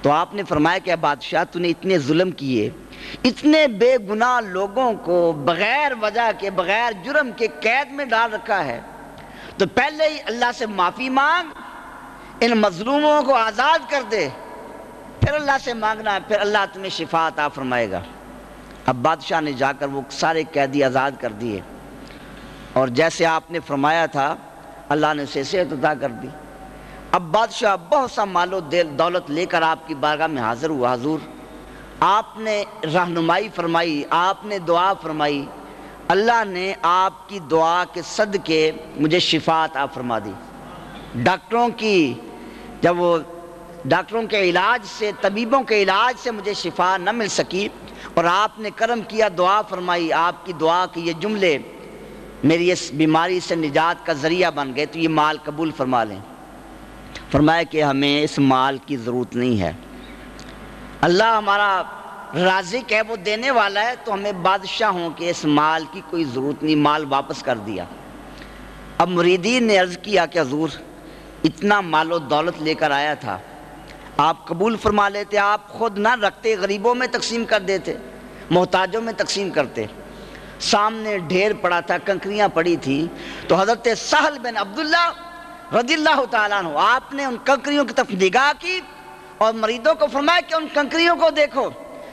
[SPEAKER 1] تو آپ نے فرمایا کہ بادشاہ تو نے اتنے ظلم کیے، اتنے بے گناہ لوگوں کو بغیر وجہ کے، بغیر جرم کے قید میں ڈال رکھا ہے، تو پہلے ہی اللہ سے معافی مانگ، ان مظلوموں کو آزاد کر دے، پھر اللہ سے مانگنا ہے، پھر اللہ تمہیں شفا عطا فرمائے گا۔ اب بادشاہ نے جا کر وہ سارے قیدی آزاد کر دیے، اور جیسے آپ نے فرمایا تھا اللہ نے اسے صحت عطا کر دی۔ اب بادشاہ بہت سا مال و دولت لے کر آپ کی بارگاہ میں حاضر ہوا، حضور آپ نے رہنمائی فرمائی، آپ نے دعا فرمائی، اللہ نے آپ کی دعا کے صدقے مجھے شفا عطا فرما دی۔ ڈاکٹروں کے علاج سے، طبیبوں کے علاج سے مجھے شفا نہ مل سکی، اور آپ نے کرم کیا، دعا فرمائی، آپ کی دعا کے یہ جملے میری اس بیماری سے نجات کا ذریعہ بن گئے، تو یہ مال قبول فرما لیں۔ فرمایا کہ ہمیں اس مال کی ضرورت نہیں ہے، اللہ ہمارا رازق ہے، وہ دینے والا ہے، تو ہمیں بادشاہوں کے اس مال کی کوئی ضرورت نہیں، مال واپس کر دیا۔ اب مریدین نے عرض کیا کہ حضور اتنا مال و دولت لے کر آیا تھا، آپ قبول فرما لیتے، آپ خود نہ رکھتے، غریبوں میں تقسیم کر دیتے، محتاجوں میں تقسیم کرتے۔ سامنے ڈھیر پڑا تھا، کنکریاں پڑی تھی، تو حضرت سہل بن عبداللہ رضی اللہ تعالیٰ عنہ آپ نے ان کنکریوں کی طرف نگاہ کی اور مریدوں کو فرمایا کہ ان کنکریوں کو دیکھو۔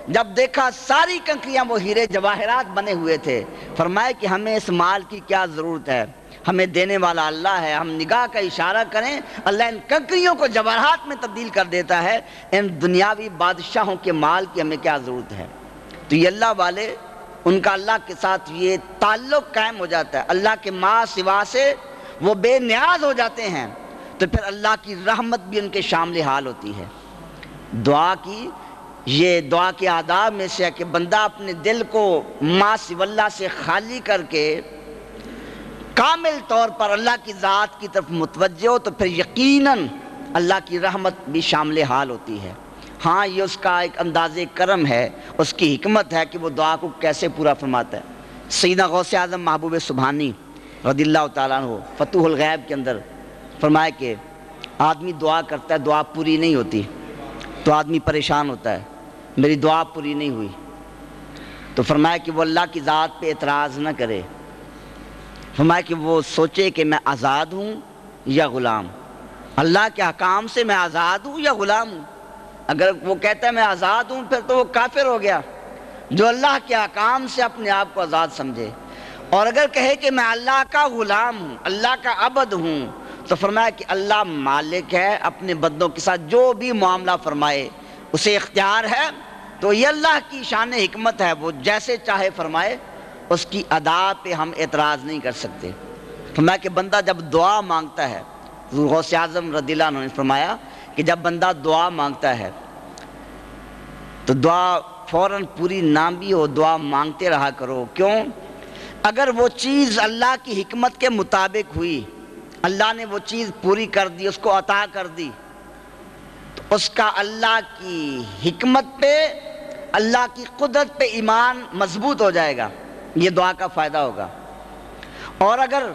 [SPEAKER 1] جب دیکھا ساری کنکریاں وہ ہیرے جواہرات بنے ہوئے تھے، فرمایا کہ ہمیں اس مال کی کیا ضرورت ہے، ہمیں دینے والا اللہ ہے، ہم نگاہ کا اشارہ کریں، اللہ ان کنکریوں کو جواہرات میں تبدیل کر دیتا ہے، ان دنیاوی بادشاہوں کے مال کی ہمیں کیا ضرورت ہے۔ تو یہ اللہ والے، ان کا اللہ کے ساتھ یہ تعلق قائم ہو جاتا ہے، اللہ کے ماں سوا سے وہ بے نیاز ہو جاتے ہیں، تو پھر اللہ کی رحمت بھی ان کے شامل حال ہوتی ہے۔ دعا کی یہ دعا کے آداب میں سے ہے کہ بندہ اپنے دل کو ماں سوا اللہ سے خالی کر کے کامل طور پر اللہ کی ذات کی طرف متوجہ ہو، تو پھر یقیناً اللہ کی رحمت بھی شامل حال ہوتی ہے۔ ہاں یہ اس کا ایک انداز کرم ہے، اس کی حکمت ہے کہ وہ دعا کو کیسے پورا فرماتا ہے۔ سیدنا غوث اعظم محبوب سبحانی رضی اللہ تعالیٰ عنہ فتوح الغیب کے اندر فرمایا کہ آدمی دعا کرتا ہے، دعا پوری نہیں ہوتی، تو آدمی پریشان ہوتا ہے، میری دعا پوری نہیں ہوئی، تو فرمایا کہ وہ اللہ کی ذات پہ اعتراض نہ کرے، فرمایا کہ وہ سوچے کہ میں آزاد ہوں یا غلام، اللہ کے حکام سے میں آزاد ہوں یا غلام ہوں۔ اگر وہ کہتا ہے میں آزاد ہوں، پھر تو وہ کافر ہو گیا، جو اللہ کے حکام سے اپنے آپ کو آزاد سمجھے، اور اگر کہے کہ میں اللہ کا غلام ہوں، اللہ کا عبد ہوں، تو فرمایا کہ اللہ مالک ہے، اپنے بندوں کے ساتھ جو بھی معاملہ فرمائے اسے اختیار ہے، تو یہ اللہ کی شان حکمت ہے، وہ جیسے چاہے فرمائے، اس کی ادا پہ ہم اعتراض نہیں کر سکتے۔ فرمایا کہ بندہ جب دعا مانگتا ہے، غوث اعظم رضی اللہ عنہ نے فرمایا کہ جب بندہ دعا مانگتا ہے تو دعا فوراً پوری نہ بھی ہو، دعا مانگتے رہا کرو۔ کیوں؟ اگر وہ چیز اللہ کی حکمت کے مطابق ہوئی، اللہ نے وہ چیز پوری کر دی، اس کو عطا کر دی، تو اس کا اللہ کی حکمت پہ، اللہ کی قدرت پہ ایمان مضبوط ہو جائے گا، یہ دعا کا فائدہ ہوگا۔ اور اگر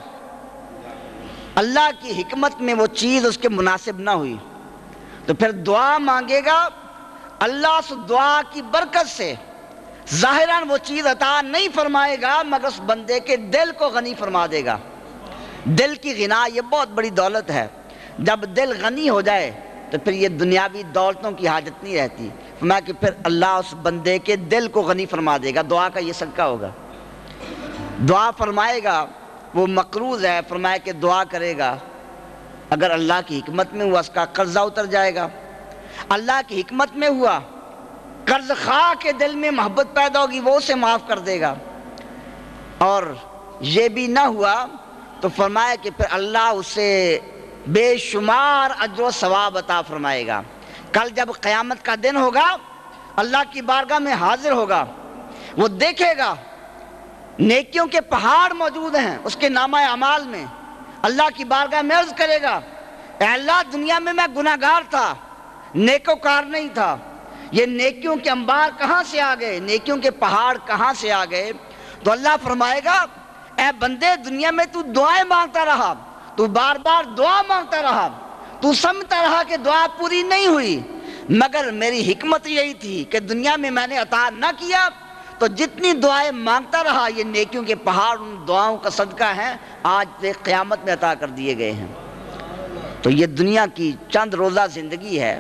[SPEAKER 1] اللہ کی حکمت میں وہ چیز اس کے مناسب نہ ہوئی، تو پھر دعا مانگے گا، اللہ اس دعا کی برکت سے ظاہراً وہ چیز عطا نہیں فرمائے گا، مگر اس بندے کے دل کو غنی فرما دے گا۔ دل کی غنا یہ بہت بڑی دولت ہے، جب دل غنی ہو جائے تو پھر یہ دنیاوی دولتوں کی حاجت نہیں رہتی۔ فرمایا کہ پھر اللہ اس بندے کے دل کو غنی فرما دے گا، دعا کا یہ صدقہ ہوگا۔ دعا فرمائے گا، وہ مقروض ہے، فرمایا کہ دعا کرے گا، اگر اللہ کی حکمت میں ہوا اس کا قرضہ اتر جائے گا، اللہ کی حکمت میں ہوا قرض خواہ کے دل میں محبت پیدا ہوگی، وہ اسے معاف کر دے گا، اور یہ بھی نہ ہوا تو فرمایا کہ پھر اللہ اسے بے شمار اجر و ثواب عطا فرمائے گا۔ کل جب قیامت کا دن ہوگا، اللہ کی بارگاہ میں حاضر ہوگا، وہ دیکھے گا نیکیوں کے پہاڑ موجود ہیں اس کے نامہ اعمال میں۔ اللہ کی بارگاہ میں عرض کرے گا، اے اللہ دنیا میں گناہگار تھا، نیکوکار نہیں تھا، یہ نیکیوں کے انبار کہاں سے آ گئے، نیکیوں کے پہاڑ کہاں سے آ گئے؟ تو اللہ فرمائے گا، اے بندے دنیا میں تو دعائیں مانگتا رہا، تو بار بار دعا مانگتا رہا، تو سمجھتا رہا کہ دعا پوری نہیں ہوئی، مگر میری حکمت یہی تھی کہ دنیا میں نے عطا نہ کیا تو جتنی دعائیں مانگتا رہا یہ نیکیوں کے پہاڑ ان دعاؤں کا صدقہ ہیں، آج قیامت میں عطا کر دیے گئے ہیں۔ تو یہ دنیا کی چند روزہ زندگی ہے،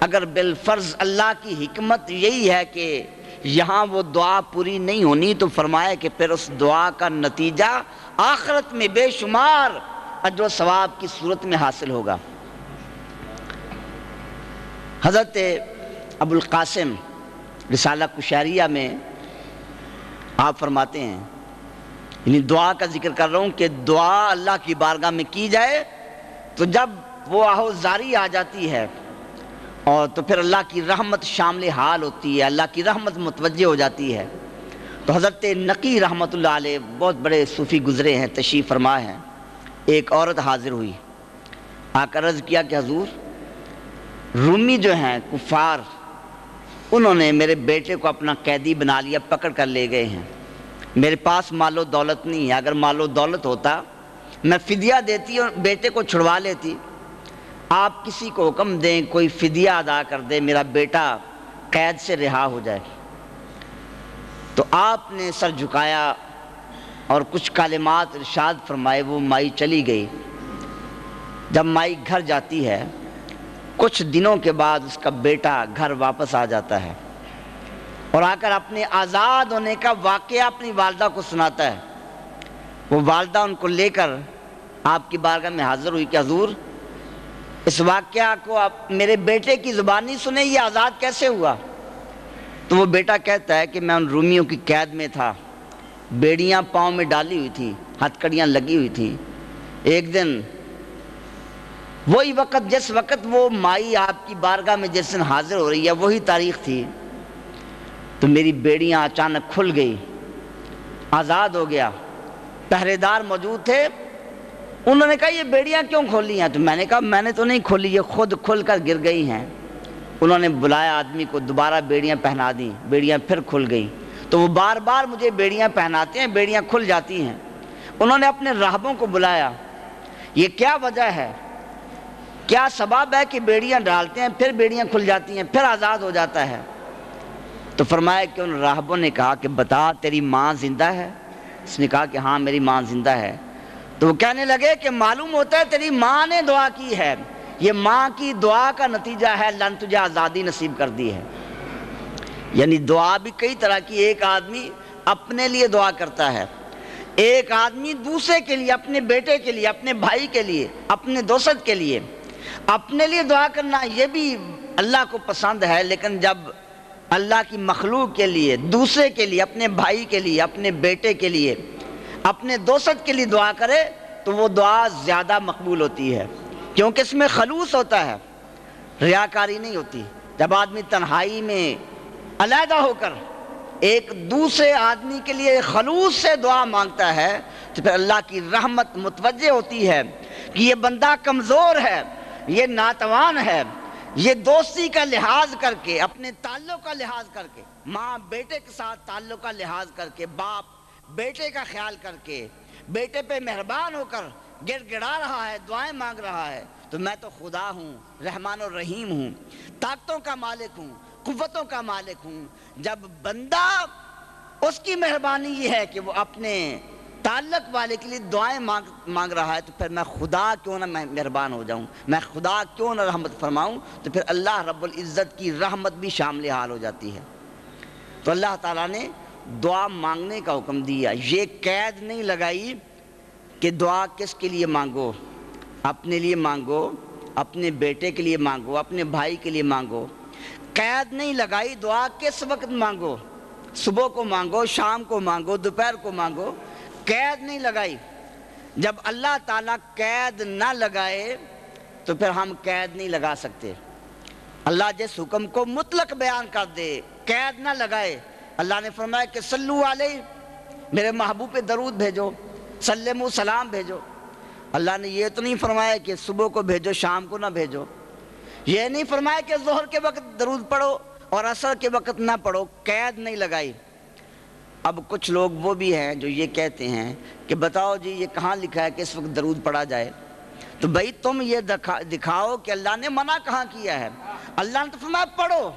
[SPEAKER 1] اگر بالفرض اللہ کی حکمت یہی ہے کہ یہاں وہ دعا پوری نہیں ہونی، تو فرمایا کہ پھر اس دعا کا نتیجہ آخرت میں بے شمار اجر و ثواب کی صورت میں حاصل ہوگا۔ حضرت ابو القاسم رسالہ کشاریہ میں آپ فرماتے ہیں، یعنی دعا کا ذکر کر رہا ہوں کہ دعا اللہ کی بارگاہ میں کی جائے تو جب وہ آہوزاری آ جاتی ہے اور تو پھر اللہ کی رحمت شامل حال ہوتی ہے، اللہ کی رحمت متوجہ ہو جاتی ہے۔ تو حضرت نقی رحمۃ اللہ علیہ بہت بڑے صوفی گزرے ہیں، تشریف فرما ہیں، ایک عورت حاضر ہوئی، آ کر عرض کیا کہ حضور رومی جو ہیں کفار، انہوں نے میرے بیٹے کو اپنا قیدی بنا لیا، پکڑ کر لے گئے ہیں، میرے پاس مال و دولت نہیں ہے، اگر مال و دولت ہوتا میں فدیہ دیتی اور بیٹے کو چھڑوا لیتی، آپ کسی کو حکم دیں کوئی فدیہ ادا کر دے، میرا بیٹا قید سے رہا ہو جائے۔ تو آپ نے سر جھکایا اور کچھ کلمات ارشاد فرمائے، وہ مائی چلی گئی۔ جب مائی گھر جاتی ہے کچھ دنوں کے بعد اس کا بیٹا گھر واپس آ جاتا ہے اور آ کر اپنے آزاد ہونے کا واقعہ اپنی والدہ کو سناتا ہے۔ وہ والدہ ان کو لے کر آپ کی بارگاہ میں حاضر ہوئی کہ حضور اس واقعہ کو آپ میرے بیٹے کی زبانی سنیں، یہ آزاد کیسے ہوا؟ تو وہ بیٹا کہتا ہے کہ میں ان رومیوں کی قید میں تھا، بیڑیاں پاؤں میں ڈالی ہوئی تھیں، ہتھ کڑیاں لگی ہوئی تھیں۔ ایک دن وہی وقت جس وقت وہ مائی آپ کی بارگاہ میں جس دن حاضر ہو رہی ہے وہی تاریخ تھی، تو میری بیڑیاں اچانک کھل گئی، آزاد ہو گیا۔ پہرے دار موجود تھے، انہوں نے کہا یہ بیڑیاں کیوں کھولی ہیں؟ تو میں نے کہا میں نے تو نہیں کھولی، یہ خود کھل کر گر گئی ہیں۔ انہوں نے بلایا آدمی کو، دوبارہ بیڑیاں پہنا دیں، بیڑیاں پھر کھل گئی۔ تو وہ بار بار مجھے بیڑیاں پہناتے ہیں، بیڑیاں کھل جاتی ہیں۔ انہوں نے اپنے راہبوں کو بلایا، یہ کیا وجہ ہے، کیا سبب ہے کہ بیڑیاں ڈالتے ہیں پھر بیڑیاں کھل جاتی ہیں پھر آزاد ہو جاتا ہے؟ تو فرمایا کہ ان راہبوں نے کہا کہ بتا تیری ماں زندہ ہے؟ اس نے کہا کہ ہاں میری ماں زندہ ہے۔ تو وہ کہنے لگے کہ معلوم ہوتا ہے تیری ماں نے دعا کی ہے، یہ ماں کی دعا کا نتیجہ ہے، اللہ نے تجھے آزادی نصیب کر دی ہے۔ یعنی دعا بھی کئی طرح کی، ایک آدمی اپنے لیے دعا کرتا ہے، ایک آدمی دوسرے کے لیے، اپنے بیٹے کے لیے، اپنے بھائی کے لیے، اپنے دوست کے لیے۔ اپنے لیے دعا کرنا یہ بھی اللہ کو پسند ہے، لیکن جب اللہ کی مخلوق کے لیے، دوسرے کے لیے، اپنے بھائی کے لیے، اپنے بیٹے کے لیے، اپنے دوست کے لیے دعا کرے تو وہ دعا زیادہ مقبول ہوتی ہے، کیونکہ اس میں خلوص ہوتا ہے، ریاکاری نہیں ہوتی۔ جب آدمی تنہائی میں علیحدہ ہو کر ایک دوسرے آدمی کے لیے خلوص سے دعا مانگتا ہے تو پھر اللہ کی رحمت متوجہ ہوتی ہے کہ یہ بندہ کمزور ہے، یہ ناتوان ہے، یہ دوستی کا لحاظ کر کے، اپنے تعلق کا لحاظ کر کے، ماں بیٹے کے ساتھ تعلق کا لحاظ کر کے، باپ بیٹے کا خیال کر کے، بیٹے پہ مہربان ہو کر گڑ گڑا رہا ہے، دعائیں مانگ رہا ہے، تو میں تو خدا ہوں، رحمان الرحیم ہوں، طاقتوں کا مالک ہوں، قوتوں کا مالک ہوں۔ جب بندہ اس کی مہربانی یہ ہے کہ وہ اپنے تعلق والے کے لیے دعائیں مانگ رہا ہے، تو پھر میں خدا کیوں نہ مہربان ہو جاؤں، میں خدا کیوں نہ رحمت فرماؤں، تو پھر اللہ رب العزت کی رحمت بھی شامل حال ہو جاتی ہے۔ تو اللہ تعالیٰ نے دعا مانگنے کا حکم دیا، یہ قید نہیں لگائی کہ دعا کس کے لیے مانگو، اپنے لیے مانگو، اپنے بیٹے کے لیے مانگو، اپنے بھائی کے لیے مانگو۔ قید نہیں لگائی دعا کس وقت مانگو، صبح کو مانگو، شام کو مانگو، دوپہر کو مانگو، قید نہیں لگائی۔ جب اللہ تعالیٰ قید نہ لگائے تو پھر ہم قید نہیں لگا سکتے۔ اللہ جس حکم کو مطلق بیان کر دے، قید نہ لگائے، اللہ نے فرمایا کہ صلو علیہ، میرے محبوب پہ درود بھیجو، سلموا سلام بھیجو۔ اللہ نے یہ تو نہیں فرمایا کہ صبح کو بھیجو شام کو نہ بھیجو، یہ نہیں فرمایا کہ ظہر کے وقت درود پڑھو اور عصر کے وقت نہ پڑھو، قید نہیں لگائی۔ اب کچھ لوگ وہ بھی ہیں جو یہ کہتے ہیں کہ بتاؤ جی یہ کہاں لکھا ہے کہ اس وقت درود پڑھا جائے؟ تو بھائی تم یہ دکھاؤ کہ اللہ نے منع کہاں کیا ہے۔ اللہ نے تو فرمایا پڑھو،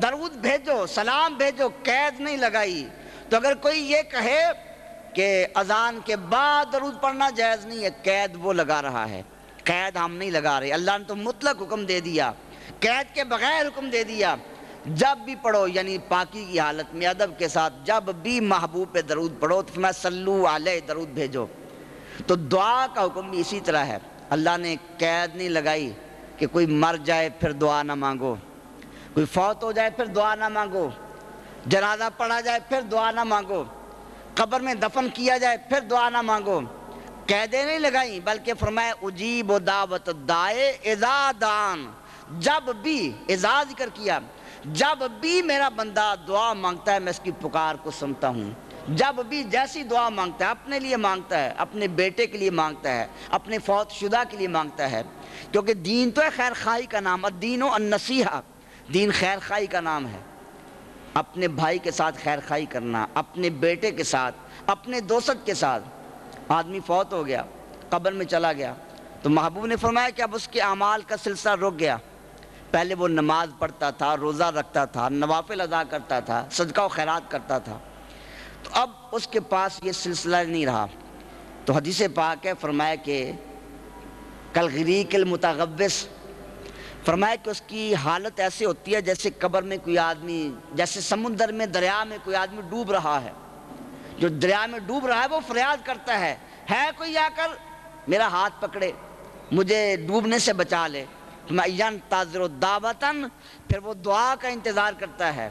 [SPEAKER 1] درود بھیجو، سلام بھیجو، قید نہیں لگائی۔ تو اگر کوئی یہ کہے کہ اذان کے بعد درود پڑھنا جائز نہیں ہے، قید وہ لگا رہا ہے، قید ہم نہیں لگا رہے۔ اللہ نے تو مطلق حکم دے دیا، قید کے بغیر حکم دے دیا، جب بھی پڑھو، یعنی پاکی کی حالت میں ادب کے ساتھ جب بھی محبوب پہ درود پڑھو تو فرمایا صلو علیہ، درود بھیجو۔ تو دعا کا حکم بھی اسی طرح ہے، اللہ نے قید نہیں لگائی کہ کوئی مر جائے پھر دعا نہ مانگو، کوئی فوت ہو جائے پھر دعا نہ مانگو، جنازہ پڑھا جائے پھر دعا نہ مانگو، قبر میں دفن کیا جائے پھر دعا نہ مانگو، قیدیں نہیں لگائیں، بلکہ فرمایا اجیب دعوت الداعی اذا دعان، جب بھی، اذا ذکر کیا، جب بھی میرا بندہ دعا مانگتا ہے میں اس کی پکار کو سنتا ہوں۔ جب بھی جیسی دعا مانگتا ہے، اپنے لیے مانگتا ہے، اپنے بیٹے کے لیے مانگتا ہے، اپنے فوت شدہ کے لیے مانگتا ہے، کیونکہ دین تو ہے خیر خواہی کا نام، الدین النصیحہ، دین خیر خواہی کا نام ہے۔ اپنے بھائی کے ساتھ خیر خواہی کرنا، اپنے بیٹے کے ساتھ، اپنے دوست کے ساتھ۔ آدمی فوت ہو گیا، قبر میں چلا گیا، تو محبوب نے فرمایا کہ اب اس کے اعمال کا سلسلہ رک گیا۔ پہلے وہ نماز پڑھتا تھا، روزہ رکھتا تھا، نوافل ادا کرتا تھا، صدقہ و خیرات کرتا تھا، تو اب اس کے پاس یہ سلسلہ نہیں رہا۔ تو حدیث پاک ہے، فرمایا کہ کالغریق المتغوث، فرمایا کہ اس کی حالت ایسے ہوتی ہے جیسے قبر میں کوئی آدمی، جیسے سمندر میں، دریا میں کوئی آدمی ڈوب رہا ہے۔ جو دریا میں ڈوب رہا ہے وہ فریاد کرتا ہے کوئی آ کر میرا ہاتھ پکڑے، مجھے ڈوبنے سے بچا لے۔ ينتظر دعوتاً، پھر وہ دعا کا انتظار کرتا ہے۔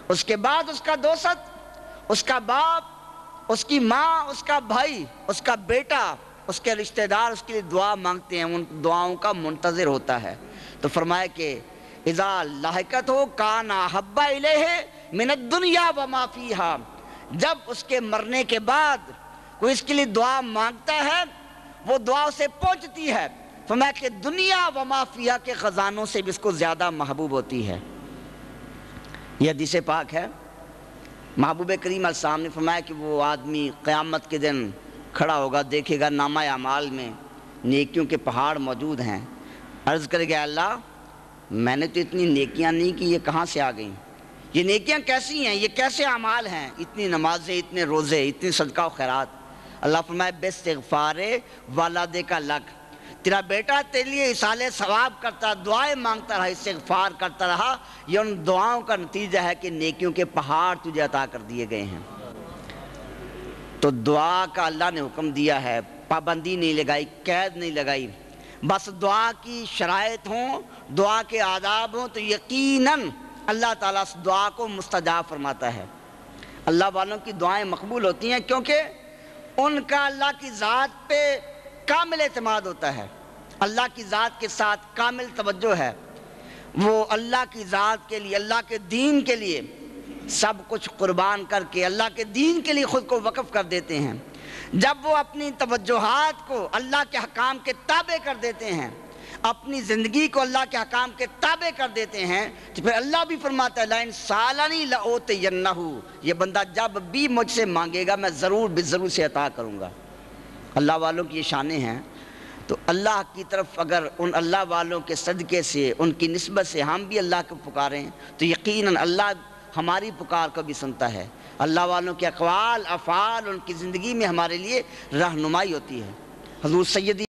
[SPEAKER 1] اس کے بعد اس کا دوست، اس کا باپ، اس کی ماں، اس کا بھائی، اس کا بیٹا، اس کے رشتہ دار اس کے لیے دعا مانگتے ہیں، ان دعاؤں کا منتظر ہوتا ہے۔ تو فرمایا کہ اذا لاحقت ہو کان احب الیہ من الدنیا وما فیہا، جب اس کے مرنے کے بعد کوئی اس کے لیے دعا مانگتا ہے وہ دعا اسے پہنچتی ہے، فرمایا کہ دنیا وما فیہا کے خزانوں سے بھی اس کو زیادہ محبوب ہوتی ہے۔ یہ حدیث پاک ہے۔ محبوب کریم علیہ السلام نے فرمایا کہ وہ آدمی قیامت کے دن کھڑا ہوگا، دیکھے گا نامہ اعمال میں نیکیوں کے پہاڑ موجود ہیں، عرض کرے گا اللہ میں نے تو اتنی نیکیاں نہیں کی، یہ کہاں سے آ گئیں؟ یہ نیکیاں کیسی ہیں؟ یہ کیسے اعمال ہیں؟ اتنی نمازیں، اتنے روزے، اتنی صدقہ و خیرات۔ اللہ فرمائے باستغفار والدے کا لک، تیرا بیٹا تیرے لیے ایصال ثواب کرتا، دعائیں مانگتا رہا، استغفار کرتا رہا، یہ ان دعاؤں کا نتیجہ ہے کہ نیکیوں کے پہاڑ تجھے عطا کر دیے گئے ہیں۔ تو دعا کا اللہ نے حکم دیا ہے، پابندی نہیں لگائی، قید نہیں لگائی، بس دعا کی شرائط ہوں، دعا کے آداب ہوں تو یقیناً اللہ تعالیٰ اس دعا کو مستجاب فرماتا ہے۔ اللہ والوں کی دعائیں مقبول ہوتی ہیں کیونکہ ان کا اللہ کی ذات پہ کامل اعتماد ہوتا ہے، اللہ کی ذات کے ساتھ کامل توجہ ہے، وہ اللہ کی ذات کے لیے، اللہ کے دین کے لیے سب کچھ قربان کر کے اللہ کے دین کے لیے خود کو وقف کر دیتے ہیں۔ جب وہ اپنی توجہات کو اللہ کے حکام کے تابع کر دیتے ہیں، اپنی زندگی کو اللہ کے حکام کے تابع کر دیتے ہیں، تو پھر اللہ بھی فرماتا ہے لَإِن سَأَلَنِي لَأُوتِيَنَّهُ، یہ بندہ جب بھی مجھ سے مانگے گا میں ضرور بضرور سے عطا کروں گا۔ اللہ والوں کی یہ شانیں ہیں۔ تو اللہ کی طرف اگر ان اللہ والوں کے صدقے سے، ان کی نسبت سے ہم بھی اللہ کو پکاریں تو یقیناً اللہ ہماری پکار کو بھی سنتا ہے۔ اللہ والوں کے اقوال، افعال، ان کی زندگی میں ہمارے لیے رہنمائی ہوتی ہے۔ حضور سیدی